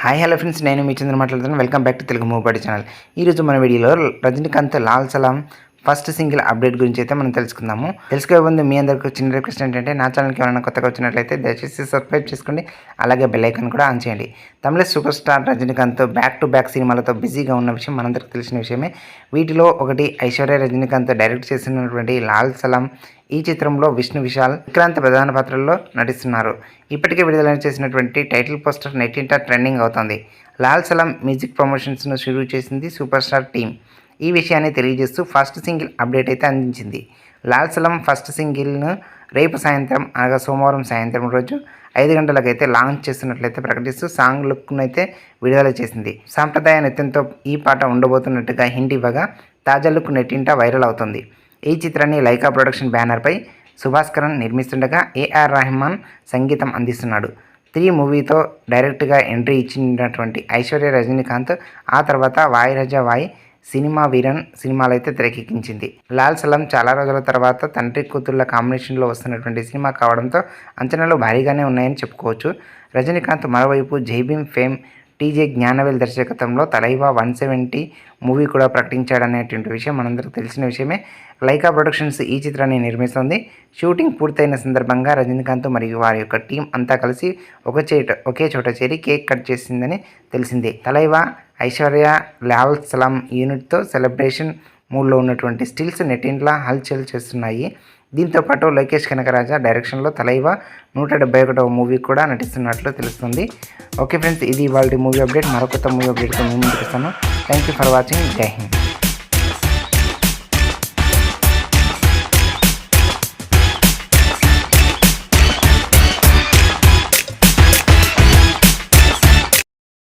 Hi hello friends, నేను మీ చంద్ర మాట్లాడుతున్నాను. Welcome back to Telugu movie channel. ఈరోజు మన వీడియోలో రజనీకాంత్ లాల్ సలాం ఫస్ట్ సింగిల్ అప్డేట్ గురించి అయితే మనం తెలుసుకుందాము. తెలుసుకోే ముందు మీ అందరికీ చిన్న రిక్వెస్ట్ ఏంటంటే, నా ఛానల్కి ఏమైనా కొత్తగా వచ్చినట్లయితే దయచేసి సబ్స్క్రైబ్ చేసుకోండి, అలాగే బెల్ ఐకాన్ కూడా ఆన్ చేయండి. తమిళ super star Rajinikanth back to back సినిమాలతో బిజీగా ఉన్న విషయం మనందరికీ తెలిసిన విషయమే. వీటిలో ఒకటి ఐశ్వర్య రజనీకాంత్ డైరెక్ట్ చేసినటువంటి లాల్ సలాం. ఈ చిత్రంలో విష్ణు విశాల్, విక్రాంత్ ప్రధాన పాత్రల్లో నటిస్తున్నారు. ఇప్పటికే విడుదల చేసినటువంటి టైటిల్ పోస్టర్ నెట్టింట ట్రెండింగ్ అవుతోంది. లాల్ సలాం మ్యూజిక్ ప్రమోషన్స్ను షురూ చేసింది సూపర్ స్టార్ టీం. ఈ విషయాన్ని తెలియజేస్తూ ఫస్ట్ సింగిల్ అప్డేట్ అయితే అందించింది. లాల్ సలాం ఫస్ట్ సింగిల్ను రేపు సాయంత్రం అనగా సోమవారం సాయంత్రం రోజు 5 గంటలకైతే లాంచ్ చేస్తున్నట్లయితే ప్రకటిస్తూ సాంగ్ లుక్ను అయితే విడుదల చేసింది. సాంప్రదాయ నృత్యంతో ఈ పాట ఉండబోతున్నట్టుగా హింట్ ఇవ్వగా తాజా లుక్ నెట్టింట వైరల్ అవుతుంది. ఈ చిత్రాన్ని లైకా ప్రొడక్షన్ బ్యానర్పై సుభాస్కరన్ నిర్మిస్తుండగా ఏఆర్ రెహమాన్ సంగీతం అందిస్తున్నాడు. 3 మూవీతో డైరెక్ట్గా ఎంట్రీ ఇచ్చినటువంటి ఐశ్వర్య రజనీకాంత్ ఆ తర్వాత వాయ్ రాజా వాయ్, సినిమా వీరన్ సినిమాలు అయితే తెరకెక్కించింది. లాల్ సలాం చాలా రోజుల తర్వాత తండ్రి కూతుళ్ల కాంబినేషన్లో వస్తున్నటువంటి సినిమా కావడంతో అంచనాలు భారీగానే ఉన్నాయని చెప్పుకోవచ్చు. రజనీకాంత్ మరోవైపు జైభీమ్ ఫేమ్ టీజే జ్ఞానవేల్ దర్శకత్వంలో తలైవా 170 మూవీ కూడా ప్రకటించాడనేటువంటి విషయం మనందరికీ తెలిసిన విషయమే. లైకా ప్రొడక్షన్స్ ఈ చిత్రాన్ని నిర్మిస్తోంది. షూటింగ్ పూర్తయిన సందర్భంగా రజనీకాంత్ మరియు వారి యొక్క టీం అంతా కలిసి ఒకే చోట చేరి కేక్ కట్ చేసిందని తెలిసిందే. తలైవా ఐశ్వర్య లాల్ సలాం యూనిట్తో సెలబ్రేషన్ మూడ్లో ఉన్నటువంటి స్టిల్స్ నెట్టింట్లా హల్చల్ చేస్తున్నాయి. దీంతోపాటు లోకేష్ కనకరాజా డైరెక్షన్లో తలైవా 171వ మూవీ కూడా నటిస్తున్నట్లు తెలుస్తుంది. ఓకే ఫ్రెండ్స్, ఇది ఇవాళ మూవీ అప్డేట్. మరొక మూవీ అప్డేట్తో మేము ముందుకు వస్తాను. Thank you for watching. జై హింద్.